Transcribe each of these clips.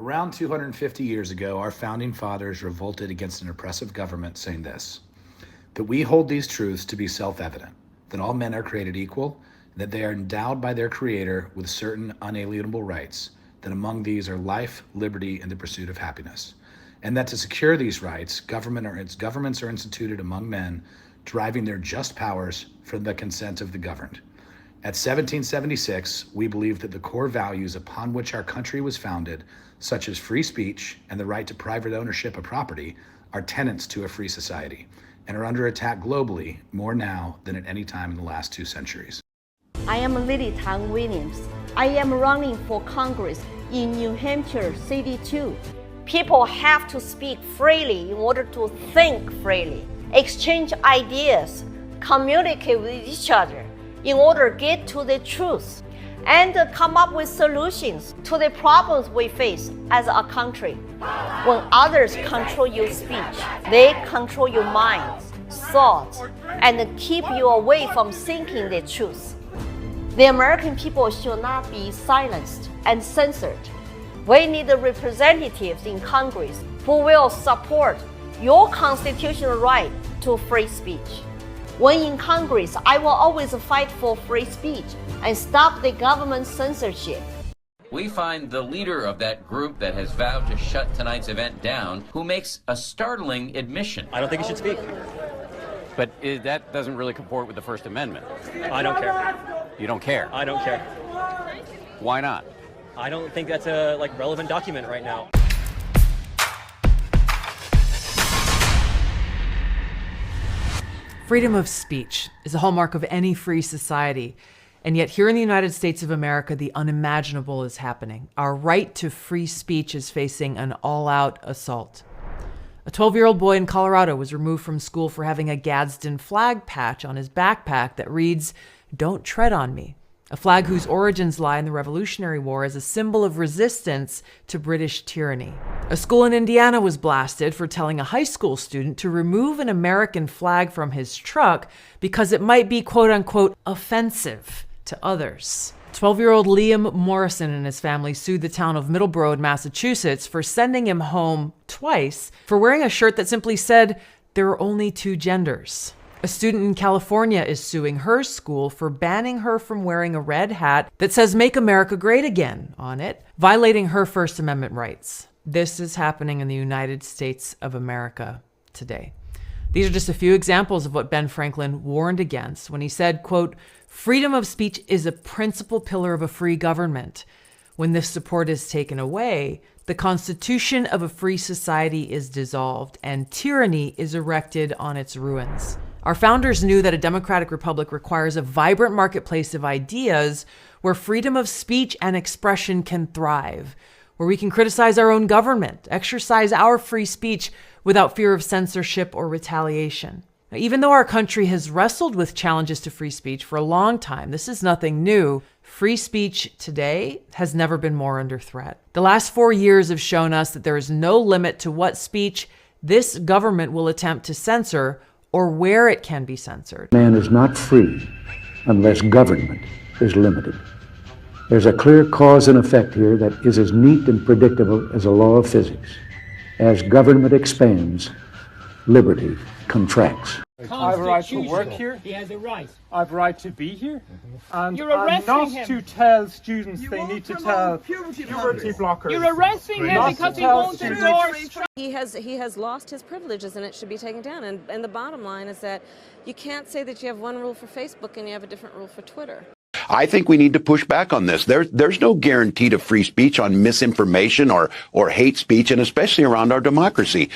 Around 250 years ago, our founding fathers revolted against an oppressive government, saying this: that we hold these truths to be self-evident, that all men are created equal, and that they are endowed by their Creator with certain unalienable rights, that among these are life, liberty, and the pursuit of happiness, and that to secure these rights, governments are instituted among men, deriving their just powers from the consent of the governed. At 1776, we believed that the core values upon which our country was founded, such as free speech and the right to private ownership of property, are tenets to a free society, and are under attack globally more now than at any time in the last 2 centuries. I am Lily Tang Williams. I am running for Congress in New Hampshire City 2. People have to speak freely in order to think freely, exchange ideas, communicate with each other in order to get to the truth, and come up with solutions to the problems we face as a country. When others control your speech, they control your minds, thoughts, and keep you away from thinking the truth. The American people should not be silenced and censored. We need the representatives in Congress who will support your constitutional right to free speech. When in Congress, I will always fight for free speech and stop the government censorship. We find the leader of that group that has vowed to shut tonight's event down, who makes a startling admission. I don't think he should speak. But that doesn't really comport with the First Amendment. I don't care. You don't care? I don't care. Why not? I don't think that's a relevant document right now. Freedom of speech is a hallmark of any free society. And yet here in the United States of America, the unimaginable is happening. Our right to free speech is facing an all-out assault. A 12-year-old boy in Colorado was removed from school for having a Gadsden flag patch on his backpack that reads, "Don't tread on me," a flag whose origins lie in the Revolutionary War as a symbol of resistance to British tyranny. A school in Indiana was blasted for telling a high school student to remove an American flag from his truck because it might be quote-unquote offensive to others. 12-year-old Liam Morrison and his family sued the town of Middleborough in Massachusetts for sending him home twice for wearing a shirt that simply said, "There are only 2 genders." A student in California is suing her school for banning her from wearing a red hat that says "Make America Great Again" on it, violating her First Amendment rights. This is happening in the United States of America today. These are just a few examples of what Ben Franklin warned against when he said, quote, "Freedom of speech is a principal pillar of a free government. When this support is taken away, the constitution of a free society is dissolved and tyranny is erected on its ruins." Our founders knew that a democratic republic requires a vibrant marketplace of ideas where freedom of speech and expression can thrive, where we can criticize our own government, exercise our free speech without fear of censorship or retaliation. Now, even though our country has wrestled with challenges to free speech for a long time, this is nothing new. Free speech today has never been more under threat. The last 4 years have shown us that there is no limit to what speech this government will attempt to censor or where it can be censored. Man is not free unless government is limited. There's a clear cause and effect here that is as neat and predictable as a law of physics. As government expands, liberty contracts. I have a right to work here. He has a right. I have a right to be here. And You're arresting not him. to tell students they need to tell puberty blockers. You're arresting him because he won't endorse. He has lost his privileges and it should be taken down. And the bottom line is that you can't say that you have one rule for Facebook and you have a different rule for Twitter. I think we need to push back on this. There's no guarantee to free speech on misinformation or hate speech, and especially around our democracy.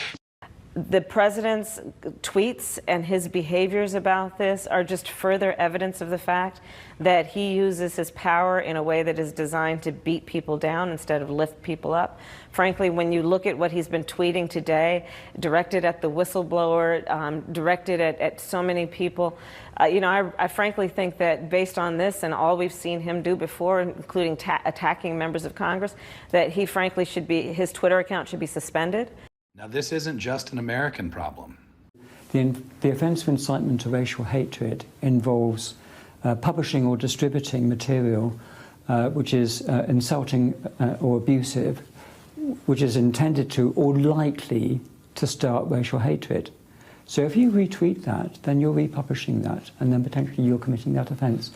The president's tweets and his behaviors about this are just further evidence of the fact that he uses his power in a way that is designed to beat people down instead of lift people up. Frankly, when you look at what he's been tweeting today, directed at the whistleblower, directed at so many people, I frankly think that based on this and all we've seen him do before, including attacking members of Congress, that he frankly his Twitter account should be suspended. Now, this isn't just an American problem. The offence of incitement to racial hatred involves publishing or distributing material which is insulting or abusive which is intended to or likely to start racial hatred. So if you retweet that, then you're republishing that, and then potentially you're committing that offence.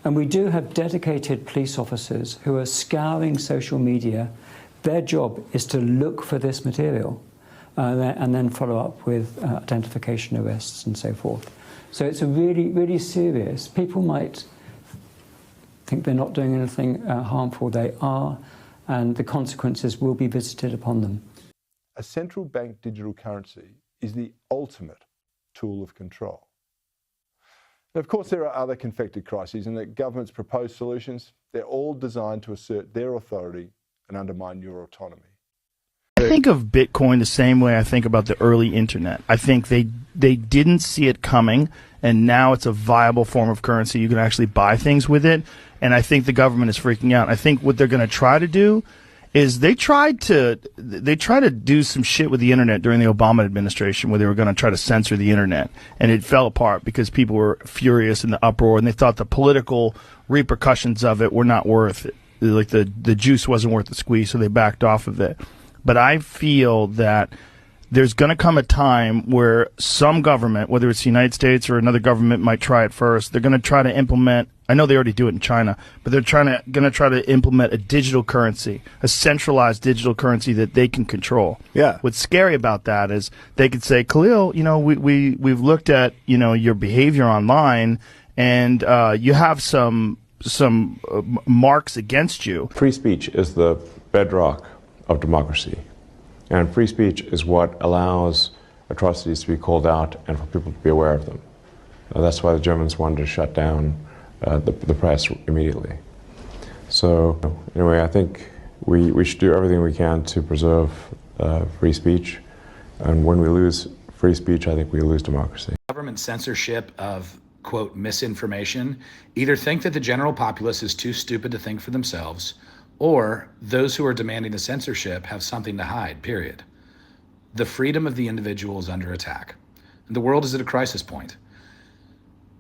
And we do have dedicated police officers who are scouring social media. Their job is to look for this material and then follow up with identification arrests and so forth. So it's a really, really serious. People might think they're not doing anything harmful. They are, and the consequences will be visited upon them. A central bank digital currency is the ultimate tool of control. And of course, there are other confected crises, and the government's proposed solutions, they're all designed to assert their authority and undermine your autonomy. I think of Bitcoin the same way I think about the early internet. I think they didn't see it coming, and now it's a viable form of currency. You can actually buy things with it, and I think the government is freaking out. I think what they're going to try to do is they tried to do some shit with the internet during the Obama administration, where they were going to try to censor the internet, and it fell apart because people were furious in the uproar, and they thought the political repercussions of it were not worth it. Like the juice wasn't worth the squeeze, so they backed off of it. But I feel that there's going to come a time where some government, whether it's the United States or another government, might try it first. They're going to try to implement, I know they already do it in China, but they're going to try to implement a digital currency, a centralized digital currency that they can control. Yeah. What's scary about that is they could say, Khalil, we've looked at, your behavior online, and you have some marks against you. Free speech is the bedrock of democracy. And free speech is what allows atrocities to be called out and for people to be aware of them. That's why the Germans wanted to shut down the press immediately. So anyway, I think we should do everything we can to preserve free speech. And when we lose free speech, I think we lose democracy. Government censorship of, quote, misinformation either think that the general populace is too stupid to think for themselves, or those who are demanding the censorship have something to hide, period. The freedom of the individual is under attack. And the world is at a crisis point.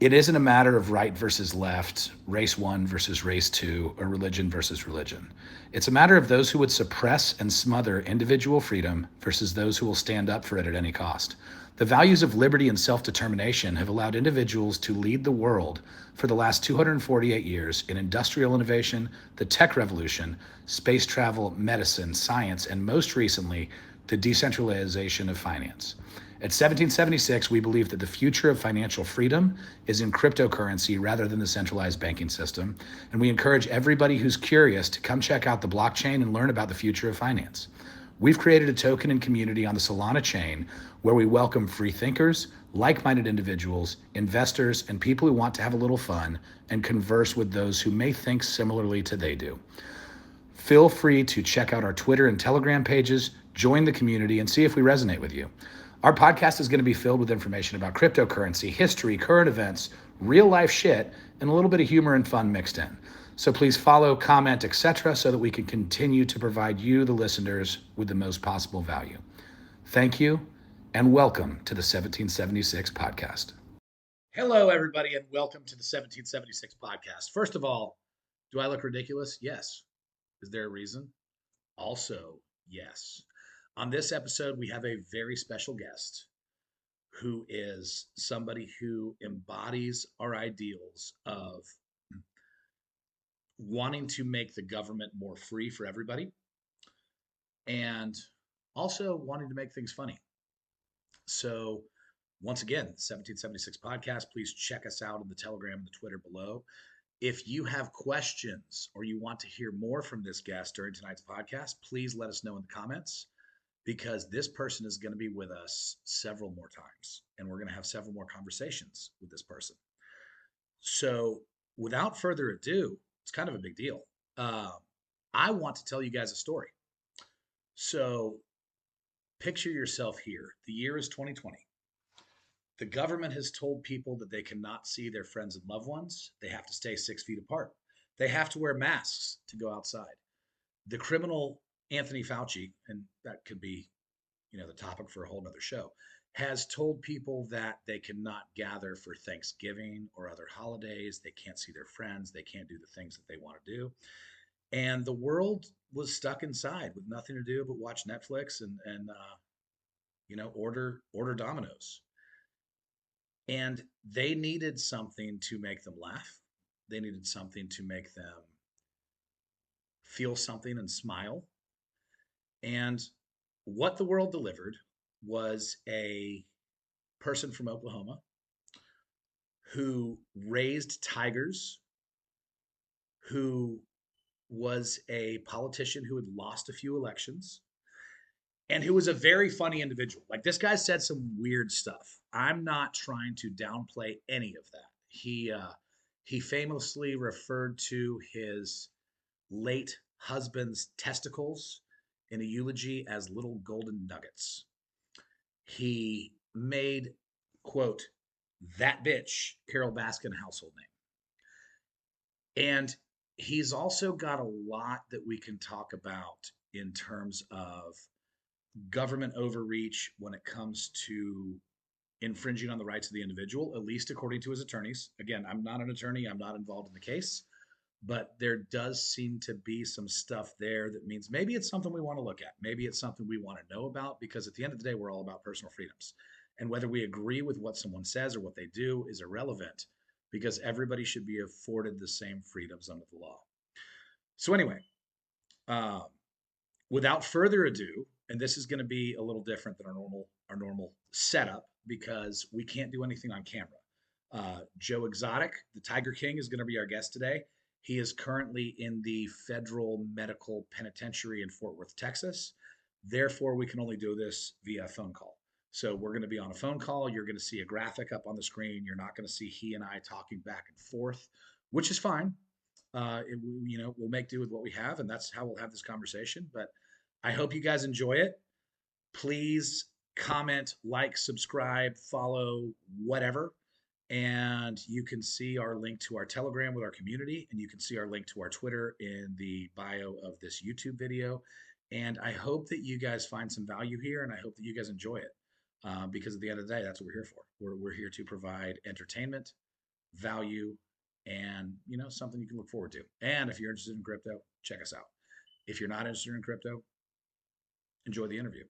It isn't a matter of right versus left, race one versus race two, or religion versus religion. It's a matter of those who would suppress and smother individual freedom versus those who will stand up for it at any cost. The values of liberty and self-determination have allowed individuals to lead the world for the last 248 years in industrial innovation, the tech revolution, space travel, medicine, science, and most recently, the decentralization of finance. At 1776, we believe that the future of financial freedom is in cryptocurrency rather than the centralized banking system, and we encourage everybody who's curious to come check out the blockchain and learn about the future of finance. We've created a token and community on the Solana chain where we welcome free thinkers, like-minded individuals, investors, and people who want to have a little fun and converse with those who may think similarly to they do. Feel free to check out our Twitter and Telegram pages, join the community, and see if we resonate with you. Our podcast is going to be filled with information about cryptocurrency, history, current events, real-life shit, and a little bit of humor and fun mixed in. So please follow, comment, etc., so that we can continue to provide you, the listeners, with the most possible value. Thank you, and welcome to the 1776 podcast. Hello, everybody, and welcome to the 1776 podcast. First of all, do I look ridiculous? Yes. Is there a reason? Also, yes. On this episode, we have a very special guest who is somebody who embodies our ideals of wanting to make the government more free for everybody and also wanting to make things funny. So once again, 1776 podcast, please check us out on the Telegram and the Twitter below. If you have questions or you want to hear more from this guest during tonight's podcast, please let us know in the comments, because this person is going to be with us several more times, and we're going to have several more conversations with this person. So without further ado, it's kind of a big deal. I want to tell you guys a story. So picture yourself here. The year is 2020. The government has told people that they cannot see their friends and loved ones. They have to stay 6 feet apart. They have to wear masks to go outside. The criminal Anthony Fauci, and that could be, the topic for a whole nother show, has told people that they cannot gather for Thanksgiving or other holidays. They can't see their friends. They can't do the things that they want to do. And the world was stuck inside with nothing to do but watch Netflix and order Domino's. And they needed something to make them laugh. They needed something to make them feel something and smile. And what the world delivered was a person from Oklahoma who raised tigers, who was a politician who had lost a few elections, and who was a very funny individual. Like, this guy said some weird stuff. I'm not trying to downplay any of that. He famously referred to his late husband's testicles in a eulogy as little golden nuggets. He made, quote, "that bitch" Carol Baskin household name. And he's also got a lot that we can talk about in terms of government overreach when it comes to infringing on the rights of the individual, at least according to his attorneys. Again, I'm not an attorney. I'm not involved in the case, but there does seem to be some stuff there that means maybe it's something we want to look at. Maybe it's something we want to know about, because at the end of the day, we're all about personal freedoms. And whether we agree with what someone says or what they do is irrelevant, because everybody should be afforded the same freedoms under the law. So anyway, without further ado, and this is going to be a little different than our normal setup, because we can't do anything on camera. Joe Exotic, the Tiger King, is going to be our guest today. He is currently in the Federal Medical Penitentiary in Fort Worth, Texas. Therefore, we can only do this via phone call. So we're going to be on a phone call. You're going to see a graphic up on the screen. You're not going to see he and I talking back and forth, which is fine. We'll make do with what we have, and that's how we'll have this conversation. But I hope you guys enjoy it. Please comment, like, subscribe, follow, whatever. And you can see our link to our Telegram with our community, and you can see our link to our Twitter in the bio of this YouTube video. And I hope that you guys find some value here, and I hope that you guys enjoy it, because at the end of the day, that's what we're here for. We're here to provide entertainment, value, and something you can look forward to. And if you're interested in crypto, check us out. If you're not interested in crypto, enjoy the interview.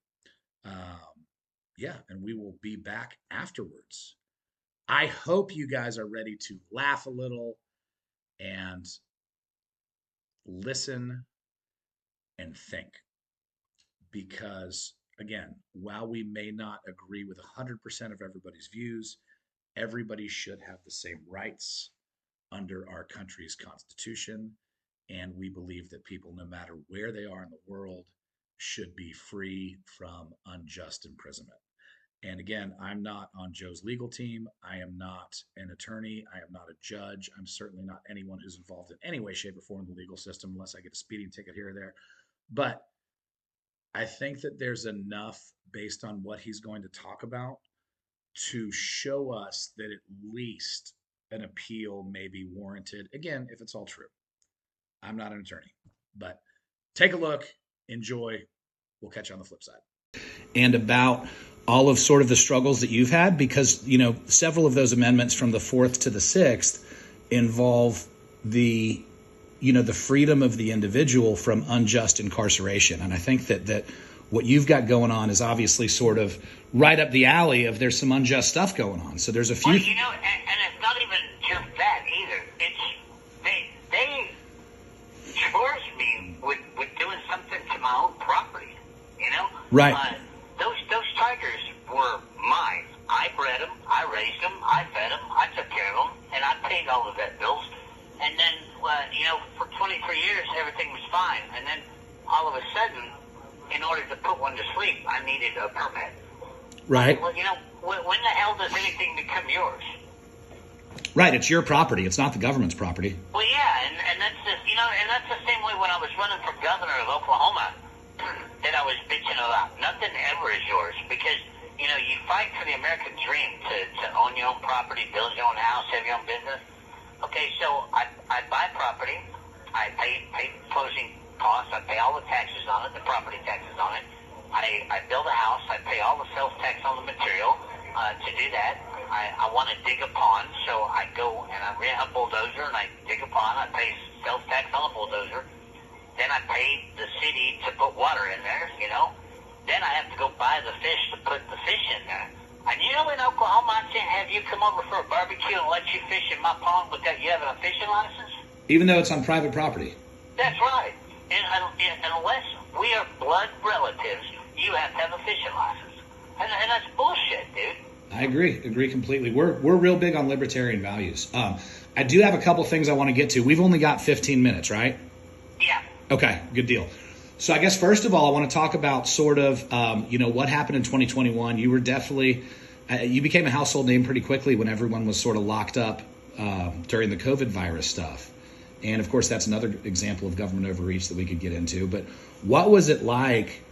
And we will be back afterwards. I hope you guys are ready to laugh a little and listen and think. Because, again, while we may not agree with 100% of everybody's views, everybody should have the same rights under our country's Constitution. And we believe that people, no matter where they are in the world, should be free from unjust imprisonment. And again, I'm not on Joe's legal team. I am not an attorney. I am not a judge. I'm certainly not anyone who's involved in any way, shape, or form in the legal system, unless I get a speeding ticket here or there. But I think that there's enough based on what he's going to talk about to show us that at least an appeal may be warranted. Again, if it's all true. I'm not an attorney, but take a look, enjoy. We'll catch you on the flip side. And about all of sort of the struggles that you've had, because, several of those amendments from the 4th to the 6th involve the freedom of the individual from unjust incarceration. And I think that what you've got going on is obviously sort of right up the alley of there's some unjust stuff going on. So there's a few. Well, and it's not even just that either. It's they charged me with doing something to my own property. Right. Those tigers were mine. I bred them, I raised them, I fed them, I took care of them, and I paid all the vet bills. And then, for 23 years, everything was fine. And then, all of a sudden, in order to put one to sleep, I needed a permit. Right. Well, when the hell does anything become yours? Right, it's your property. It's not the government's property. Well, yeah, and that's just, and that's the same way when I was running for governor of Oklahoma that I was bitching about. Nothing ever is yours, because, you fight for the American dream to own your own property, build your own house, have your own business. Okay, so I buy property, I pay closing costs, I pay all the taxes on it, the property taxes on it. I build a house, I pay all the sales tax on the material. To do that, I want to dig a pond, so I go and I rent a bulldozer and I dig a pond. I pay sales tax on the bulldozer. Then I pay the fishing there. And you know, in Oklahoma, I can't have you come over for a barbecue and let you fish in my pond without you having a fishing license. Even though it's on private property. That's right. And unless we are blood relatives, you have to have a fishing license. And that's bullshit, dude. I agree completely. We're real big on libertarian values. I do have a couple things I want to get to. We've only got 15 minutes, right? Yeah. Okay, good deal. So I guess first of all, I want to talk about sort of, what happened in 2021. You were definitely, you became a household name pretty quickly when everyone was sort of locked up during the COVID virus stuff. And of course, that's another example of government overreach that we could get into. But what was it like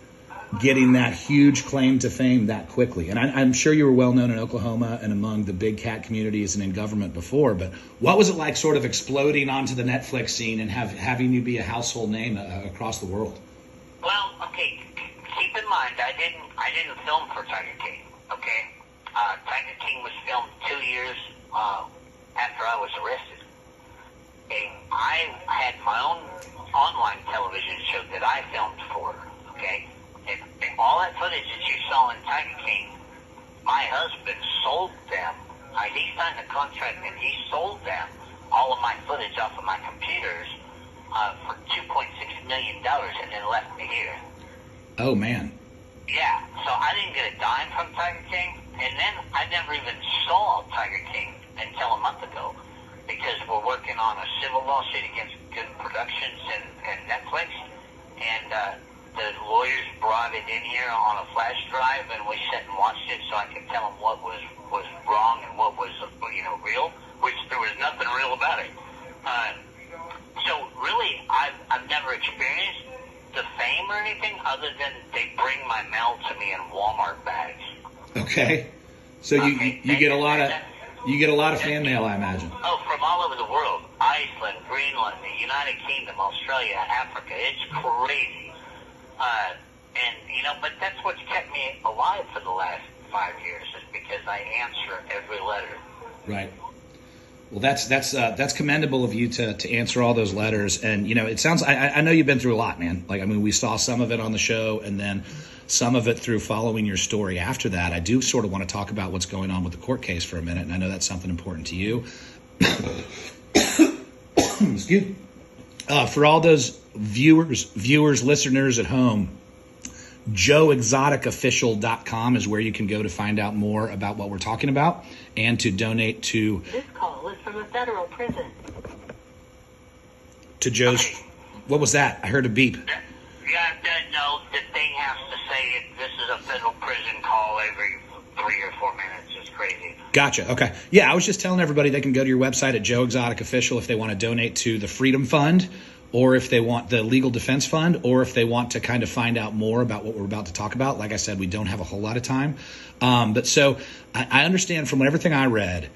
getting that huge claim to fame that quickly? And I'm sure you were well known in Oklahoma and among the big cat communities and in government before, but what was it like sort of exploding onto the Netflix scene and having you be a household name across the world? Well, okay, keep in mind, I didn't film for Tiger King, okay? Tiger King was filmed 2 years after I was arrested. Okay? I had my own online television show that I filmed for, okay? And all that footage that you saw in Tiger King, my husband sold them. He signed a contract and he sold them all of my footage off of my computers for $2.6 million and then left me here. Oh, man. Yeah, so I didn't get a dime from Tiger King, and then I never even saw Tiger King until a month ago because we're working on a civil lawsuit against Good Productions and Netflix, and the lawyers brought it in here on a flash drive, and we sat and watched it so I could tell them what was wrong and what was real, which there was nothing real about it. So really, I've never experienced the fame or anything other than they bring my mail to me in Walmart bags. Okay, so you get a lot of fan mail, I imagine. Oh, from all over the world: Iceland, Greenland, the United Kingdom, Australia, Africa. It's crazy. But that's what's kept me alive for the last 5 years is because I answer every letter. Right. Well, that's commendable of you to answer all those letters. And, it sounds, I know you've been through a lot, man. We saw some of it on the show and then some of it through following your story after that. I do sort of want to talk about what's going on with the court case for a minute. And I know that's something important to you. Excuse me. For all those viewers, listeners at home, JoeExoticOfficial.com is where you can go to find out more about what we're talking about and to donate to. This call is from a federal prison. To Joe's. What was that? I heard a beep. Yeah, no, the thing has to say this is a federal prison call every 3 or 4 minutes. It's crazy. Gotcha. Okay. Yeah, I was just telling everybody they can go to your website at Joe Exotic Official if they want to donate to the Freedom Fund, or if they want the Legal Defense Fund, or if they want to kind of find out more about what we're about to talk about. Like I said, we don't have a whole lot of time. But so I understand from everything I read,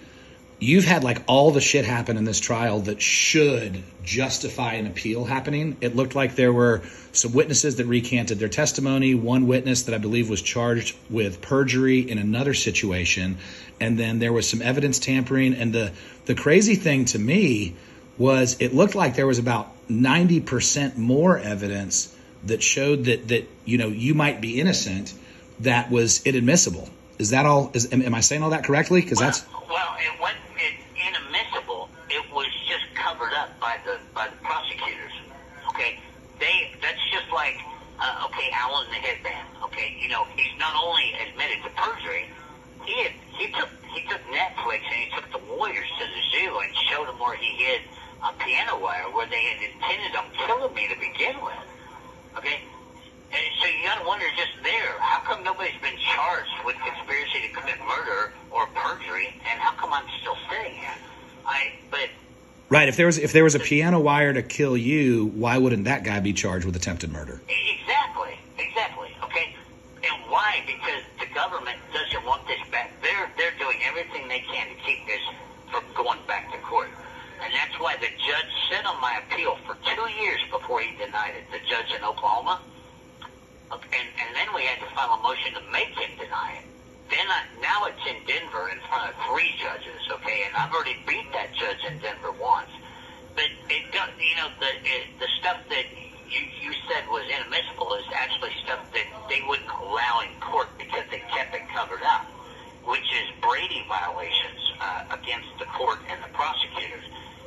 you've had all the shit happen in this trial that should justify an appeal happening. It looked like there were some witnesses that recanted their testimony, one witness that I believe was charged with perjury in another situation, and then there was some evidence tampering. And the crazy thing to me was it looked like there was about 90% more evidence that showed that you might be innocent that was inadmissible. Is that all? Am I saying all that correctly? Because that's... Well, it wasn't inadmissible. It was just covered up by the prosecutors. Okay, that's just like Alan the Hitman. Okay, he's not only admitted to perjury, he took Netflix and he took the Warriors to the zoo and showed them where he hid a piano wire where they had intended on killing me to begin with. Okay, and so you got to wonder just there, how come nobody's been charged with conspiracy to commit murder or perjury, and how come I'm still sitting here? Right. If there was a piano wire to kill you, why wouldn't that guy be charged with attempted murder? Exactly. Okay, and why? Because the government doesn't want this back. They're doing everything they can to keep this from going back to court. And that's why the judge sat on my appeal for 2 years before he denied it, the judge in Oklahoma. And then we had to file a motion to make him deny it. Now it's in Denver in front of 3 judges, okay? And I've already beat that judge in Denver once. But the stuff that you said was inadmissible is actually stuff that they wouldn't allow in court because they kept it covered violations against the court and the prosecutors,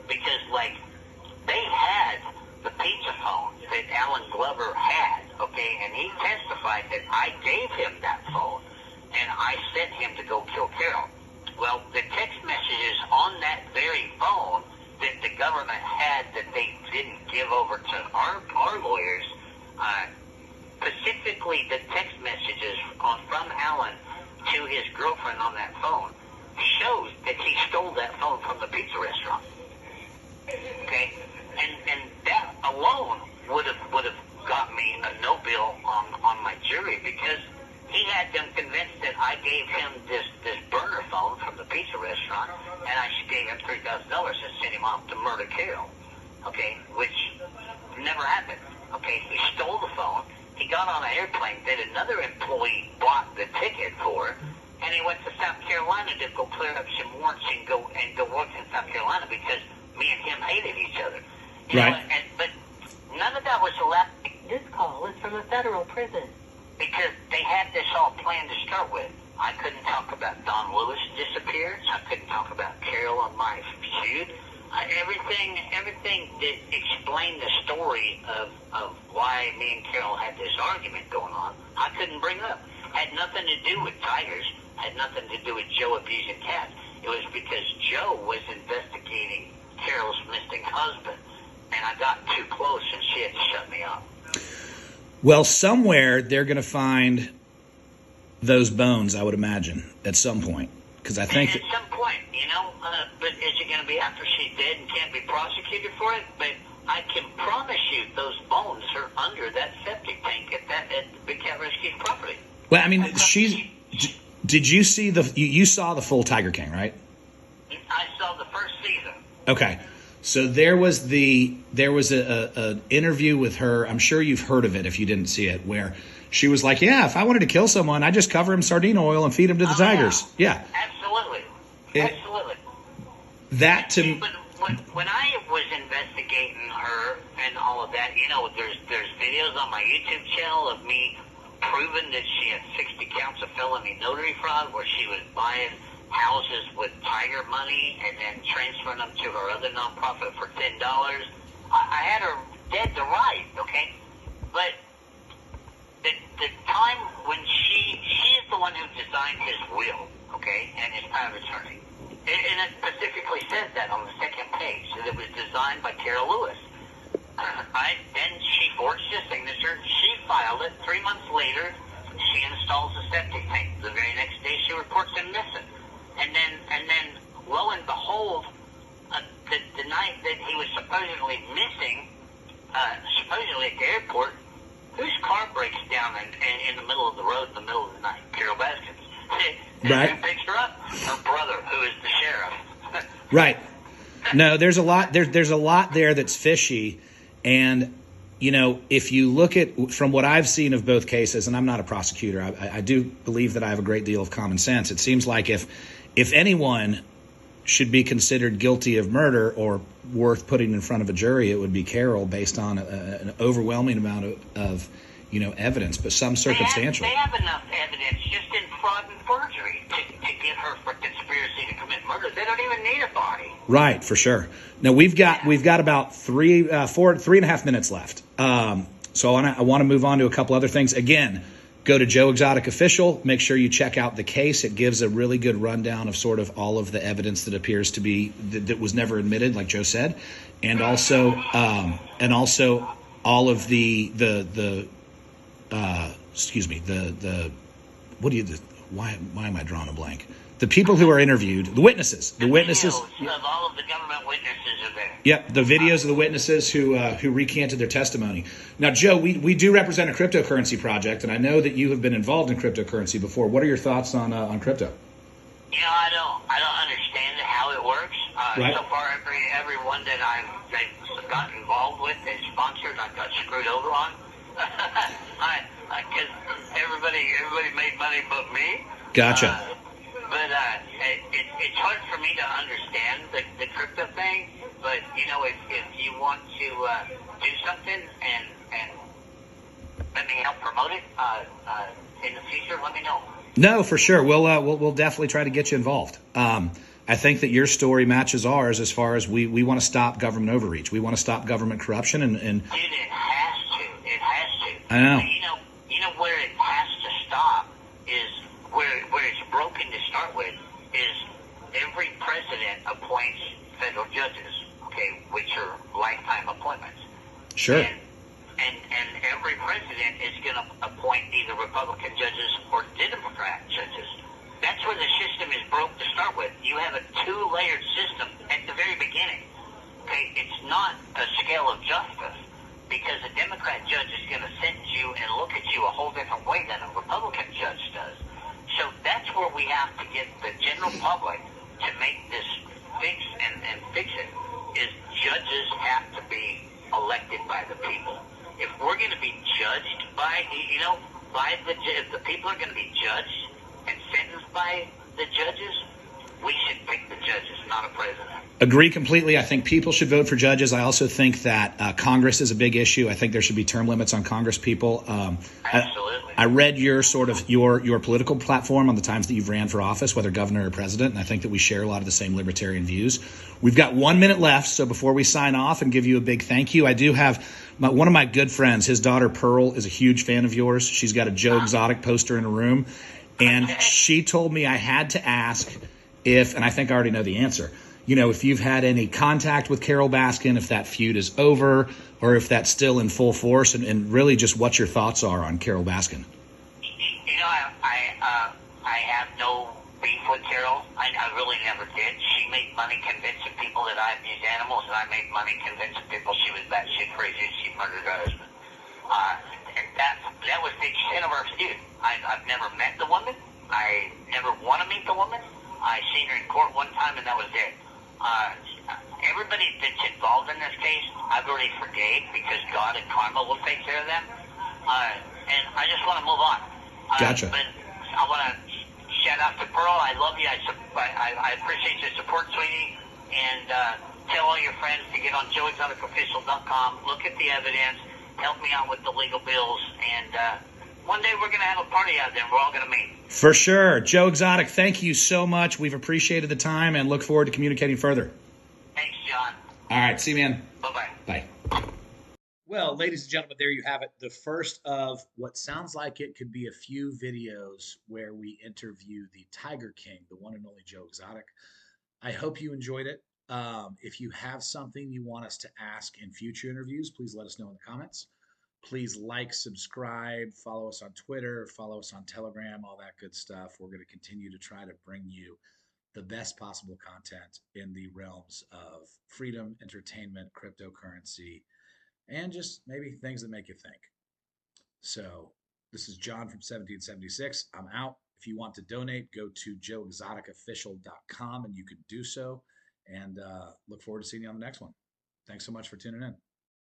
because like they had the pizza phone that Alan Glover had, okay, and he testified that I gave him that phone and I sent him to go kill Carol. Well, the text messages on that very phone that the government had that they didn't give over to our lawyers, specifically the text messages from Alan to his girlfriend on that phone, shows that he stole that phone from the pizza restaurant. Okay, and that alone would have got me a no bill on my jury, because he had them convinced that I gave him this burner phone from the pizza restaurant, and I gave him $3,000 and sent him off to murder Carol. Okay, which never happened. Okay, he stole the phone. He got on an airplane that another employee bought the ticket for, and he went to South Carolina to go clear up some warrants and go work in South Carolina, because me and him hated each other. You know, but none of that was allowed. This call is from a federal prison. Because they had this all planned to start with. I couldn't talk about Don Lewis' disappearance. I couldn't talk about Carol and my feud. Everything that explained the story of why me and Carol had this argument going on, I couldn't bring up. Had nothing to do with tigers. Had nothing to do with Joe abusing cats. It was because Joe was investigating Carol's missing husband, and I got too close, and she had to shut me up. Well, somewhere they're going to find those bones, I would imagine, at some point. Because I think at some point, you know, but is it going to be after she's dead and can't be prosecuted for it? But I can promise you those bones are under that septic tank at Big Cat Rescue's property. Well, I mean, did you see you saw the full Tiger King, right? I saw the first season. Okay. So there was a interview with her. I'm sure you've heard of it if you didn't see it, where she was like, "Yeah, if I wanted to kill someone, I just cover him sardine oil and feed him to the tigers." Yeah. Absolutely. Absolutely. That to But when I was investigating her and all of that, you know, there's videos on my YouTube channel of me proving that she had 60 counts of felony notary fraud, where she was buying houses with tiger money and then transferring them to her other nonprofit for $10. I had her dead to rights, okay? But the time when she's the one who designed his will, okay, and his power of attorney. And it specifically says that on the second page, that it was designed by Carol Lewis. Then she forged his signature. She filed it. 3 months later, she installs the septic tank. The very next day, she reports him missing. And then, lo and behold, the night that he was supposedly missing, supposedly at the airport, whose car breaks down in the middle of the road in the middle of the night? Carol Baskins. Right. Who picks her up? Her brother, who is the sheriff. Right. No, there's a lot. There's a lot there that's fishy, and you know, if you look at from what I've seen of both cases, and I'm not a prosecutor, I do believe that I have a great deal of common sense. It seems like if anyone should be considered guilty of murder or worth putting in front of a jury, it would be Carol, based on an overwhelming amount of you know, evidence, but some circumstantial. They have enough evidence just in fraud and forgery to get her for conspiracy to commit murder. They don't even need a body. Right, for sure. Now we've got about 3.5 minutes left. So I want to move on to a couple other things. Again, go to Joe Exotic Official. Make sure you check out the case. It gives a really good rundown of sort of all of the evidence that appears to be that was never admitted, like Joe said, and also all of the why am I drawing a blank? The people who are interviewed, the witnesses. Of all of the government witnesses are there. Yep, the videos of the witnesses who recanted their testimony. Now, Joe, we do represent a cryptocurrency project, and I know that you have been involved in cryptocurrency before. What are your thoughts on crypto? You know, I don't understand how it works. Right. So far, everyone that I've got involved with is sponsored. I got screwed over on. Because everybody made money but me. Gotcha. But it's hard for me to understand the crypto thing. But you know, if you want to do something and let me help promote it in the future, let me know. No, for sure. We'll definitely try to get you involved. I think that your story matches ours as far as we want to stop government overreach. We want to stop government corruption and Dude, it has to. It has to. I know. You know where it has to stop is where it's broken to start with is every president appoints federal judges, okay, which are lifetime appointments. Sure. And every president is going to appoint either Republican judges or Democrat judges. That's where the system is broke to start with. You have a two-layered system at the very beginning. Okay, it's not a scale of justice because a Democrat judge is going to sentence you and look at you a whole different way than a Republican judge does. So that's where we have to get the general public to make this fix and fix it. Is judges have to be elected by the people. If we're going to be judged by, if the people are going to be judged and sentenced by the judges, we should pick the judges, not a president. Agree completely. I think people should vote for judges. I also think that Congress is a big issue. I think there should be term limits on Congress people. Absolutely. I read your your political platform on the times that you've ran for office, whether governor or president, and I think that we share a lot of the same libertarian views. We've got 1 minute left, so before we sign off and give you a big thank you, I do have one of my good friends, his daughter Pearl, is a huge fan of yours. She's got a Joe Exotic poster in her room, and she told me I had to ask if, and I think I already know the answer, if you've had any contact with Carol Baskin, if that feud is over, or if that's still in full force, and really just what your thoughts are on Carol Baskin. I have no beef with Carol. I really never did. She made money convincing people that I abused animals, and I made money convincing people she was batshit crazy and she murdered her husband. That was the extent of our feud. I've never met the woman. I never want to meet the woman. I seen her in court one time, and that was it. Everybody that's involved in this case, I've already forgave because God and karma will take care of them. And I just want to move on. Gotcha. But I want to shout out to Pearl. I love you. I appreciate your support, sweetie. And tell all your friends to get on joeexoticofficial.com. Look at the evidence. Help me out with the legal bills. And one day we're going to have a party out there. We're all going to meet. For sure. Joe Exotic, thank you so much. We've appreciated the time and look forward to communicating further. Thanks, John. All right. See you, man. Bye-bye. Bye. Well, ladies and gentlemen, there you have it. The first of what sounds like it could be a few videos where we interview the Tiger King, the one and only Joe Exotic. I hope you enjoyed it. If you have something you want us to ask in future interviews, please let us know in the comments. Please like, subscribe, follow us on Twitter, follow us on Telegram, all that good stuff. We're going to continue to try to bring you the best possible content in the realms of freedom, entertainment, cryptocurrency, and just maybe things that make you think. So this is John from 1776. I'm out. If you want to donate, go to joeexoticofficial.com and you can do so. And look forward to seeing you on the next one. Thanks so much for tuning in.